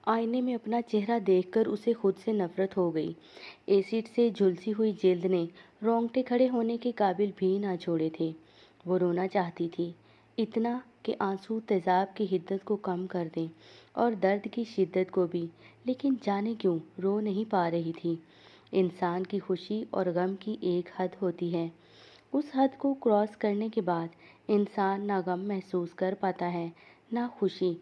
آئینے میں اپنا چہرہ دیکھ کر اسے خود سے نفرت ہو گئی۔ ایسڈ سے جھلسی ہوئی جلد نے رونگٹے کھڑے ہونے کے قابل بھی نہ چھوڑے تھے۔ وہ رونا چاہتی تھی، اتنا کہ آنسو تیزاب کی حدت کو کم کر دیں اور درد کی شدت کو بھی، لیکن جانے کیوں رو نہیں پا رہی تھی۔ انسان کی خوشی اور غم کی ایک حد ہوتی ہے، اس حد کو کراس کرنے کے بعد انسان نہ غم محسوس کر پاتا ہے نہ خوشی۔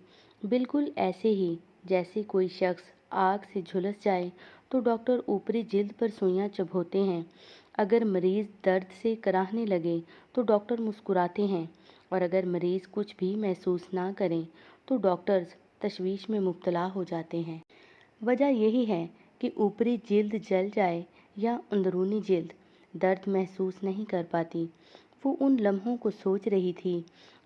بالکل ایسے ہی جیسے کوئی شخص آگ سے جھلس جائے تو ڈاکٹر اوپری جلد پر سوئیاں چبھوتے ہیں، اگر مریض درد سے کراہنے لگے تو ڈاکٹر مسکراتے ہیں، اور اگر مریض کچھ بھی محسوس نہ کریں تو ڈاکٹرز تشویش میں مبتلا ہو جاتے ہیں۔ وجہ یہی ہے کہ اوپری جلد جل جائے یا اندرونی جلد درد محسوس نہیں کر پاتی۔ وہ ان لمحوں کو سوچ رہی تھی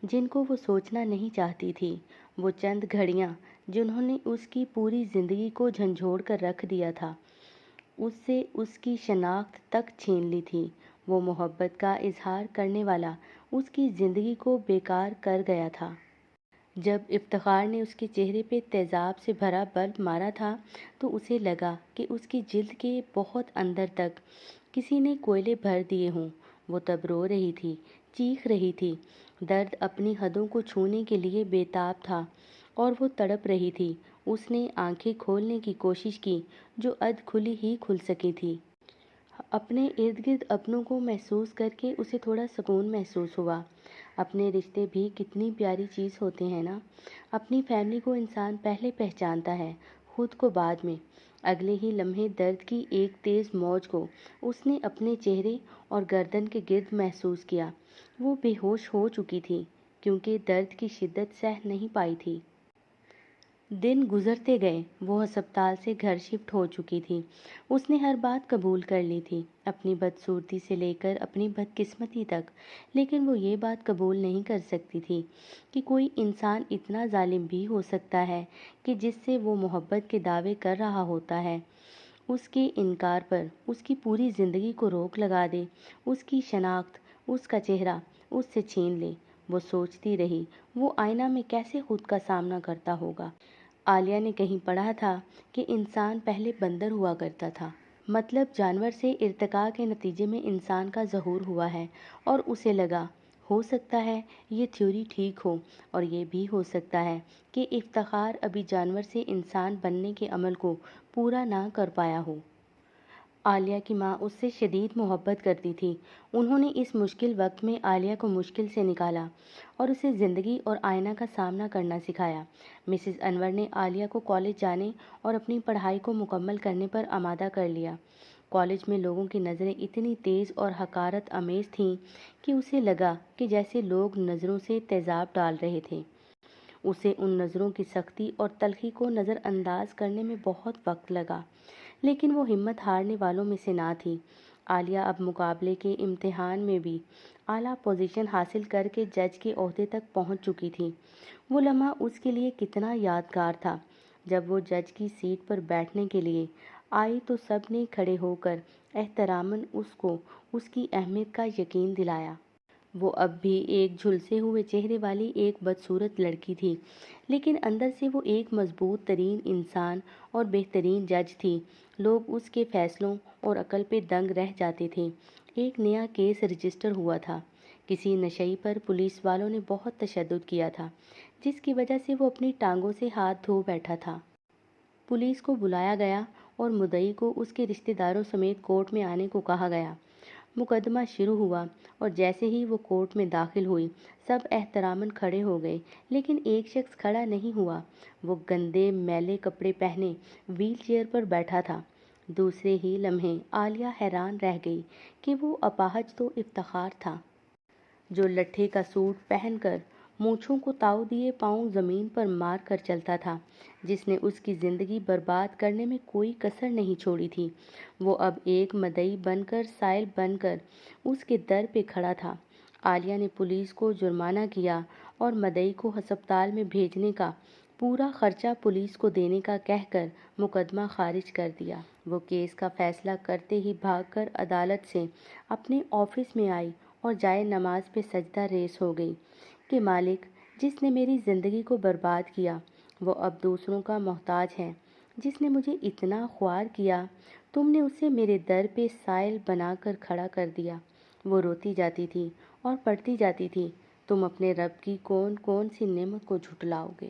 جن کو وہ سوچنا نہیں چاہتی تھی، وہ چند گھڑیاں جنہوں نے اس کی پوری زندگی کو جھنجھوڑ کر رکھ دیا تھا، اس سے اس کی شناخت تک چھین لی تھی۔ وہ محبت کا اظہار کرنے والا اس کی زندگی کو بیکار کر گیا تھا۔ جب افتخار نے اس کے چہرے پہ تیزاب سے بھرا بلب مارا تھا تو اسے لگا کہ اس کی جلد کے بہت اندر تک کسی نے کوئلے بھر دیے ہوں۔ وہ تب رو رہی تھی، چیخ رہی تھی، درد اپنی حدوں کو چھونے کے لیے بے تاب تھا اور وہ تڑپ رہی تھی۔ اس نے آنکھیں کھولنے کی کوشش کی جو ادھ کھلی ہی کھل سکی تھی۔ اپنے ارد گرد اپنوں کو محسوس کر کے اسے تھوڑا سکون محسوس ہوا۔ اپنے رشتے بھی کتنی پیاری چیز ہوتے ہیں نا۔ اپنی فیملی کو انسان پہلے پہچانتا ہے، خود کو بعد میں۔ اگلے ہی لمحے درد کی ایک تیز موج کو اس نے اپنے چہرے اور گردن کے گرد محسوس کیا۔ وہ بے ہوش ہو چکی تھی کیونکہ درد کی شدت سہ نہیں پائی تھی۔ دن گزرتے گئے، وہ ہسپتال سے گھر شفٹ ہو چکی تھی۔ اس نے ہر بات قبول کر لی تھی، اپنی بدصورتی سے لے کر اپنی بدقسمتی تک، لیکن وہ یہ بات قبول نہیں کر سکتی تھی کہ کوئی انسان اتنا ظالم بھی ہو سکتا ہے کہ جس سے وہ محبت کے دعوے کر رہا ہوتا ہے، اس کے انکار پر اس کی پوری زندگی کو روک لگا دے، اس کی شناخت، اس کا چہرہ اس سے چھین لے۔ وہ سوچتی رہی، وہ آئینہ میں کیسے خود کا سامنا کرتا ہوگا۔ عالیہ نے کہیں پڑھا تھا کہ انسان پہلے بندر ہوا کرتا تھا، مطلب جانور سے ارتقاء کے نتیجے میں انسان کا ظہور ہوا ہے، اور اسے لگا ہو سکتا ہے یہ تھیوری ٹھیک ہو، اور یہ بھی ہو سکتا ہے کہ افتخار ابھی جانور سے انسان بننے کے عمل کو پورا نہ کر پایا ہو۔ عالیہ کی ماں اس سے شدید محبت کرتی تھی۔ انہوں نے اس مشکل وقت میں عالیہ کو مشکل سے نکالا اور اسے زندگی اور آئینہ کا سامنا کرنا سکھایا۔ مسز انور نے عالیہ کو کالج جانے اور اپنی پڑھائی کو مکمل کرنے پر آمادہ کر لیا۔ کالج میں لوگوں کی نظریں اتنی تیز اور حقارت آمیز تھیں کہ اسے لگا کہ جیسے لوگ نظروں سے تیزاب ڈال رہے تھے۔ اسے ان نظروں کی سختی اور تلخی کو نظر انداز کرنے میں بہت وقت لگا، لیکن وہ ہمت ہارنے والوں میں سے نہ تھی۔ عالیہ اب مقابلے کے امتحان میں بھی اعلیٰ پوزیشن حاصل کر کے جج کے عہدے تک پہنچ چکی تھی۔ وہ لمحہ اس کے لیے کتنا یادگار تھا۔ جب وہ جج کی سیٹ پر بیٹھنے کے لیے آئی تو سب نے کھڑے ہو کر احتراماً اس کو اس کی اہمیت کا یقین دلایا۔ وہ اب بھی ایک جھلسے ہوئے چہرے والی ایک بدصورت لڑکی تھی، لیکن اندر سے وہ ایک مضبوط ترین انسان اور بہترین جج تھی۔ لوگ اس کے فیصلوں اور عقل پہ دنگ رہ جاتے تھے۔ ایک نیا کیس رجسٹر ہوا تھا۔ کسی نشئی پر پولیس والوں نے بہت تشدد کیا تھا، جس کی وجہ سے وہ اپنی ٹانگوں سے ہاتھ دھو بیٹھا تھا۔ پولیس کو بلایا گیا اور مدعی کو اس کے رشتہ داروں سمیت کورٹ میں آنے کو کہا گیا۔ مقدمہ شروع ہوا اور جیسے ہی وہ کورٹ میں داخل ہوئی، سب احتراماً کھڑے ہو گئے، لیکن ایک شخص کھڑا نہیں ہوا۔ وہ گندے میلے کپڑے پہنے وہیل چیئر پر بیٹھا تھا۔ دوسرے ہی لمحے عالیہ حیران رہ گئی کہ وہ اپاہج تو افتخار تھا، جو لٹھے کا سوٹ پہن کر مونچھوں کو تاؤ دیے پاؤں زمین پر مار کر چلتا تھا، جس نے اس کی زندگی برباد کرنے میں کوئی کسر نہیں چھوڑی تھی۔ وہ اب ایک مدعی بن کر، سائل بن کر اس کے در پہ کھڑا تھا۔ عالیہ نے پولیس کو جرمانہ کیا اور مدعی کو ہسپتال میں بھیجنے کا پورا خرچہ پولیس کو دینے کا کہہ کر مقدمہ خارج کر دیا۔ وہ کیس کا فیصلہ کرتے ہی بھاگ کر عدالت سے اپنے آفس میں آئی اور جائے نماز پہ سجدہ ریز ہو گئی کہ مالک، جس نے میری زندگی کو برباد کیا، وہ اب دوسروں کا محتاج ہے۔ جس نے مجھے اتنا خوار کیا، تم نے اسے میرے در پہ سائل بنا کر کھڑا کر دیا۔ وہ روتی جاتی تھی اور پڑھتی جاتی تھی، تم اپنے رب کی کون کون سی نعمت کو جھٹلاؤ گے۔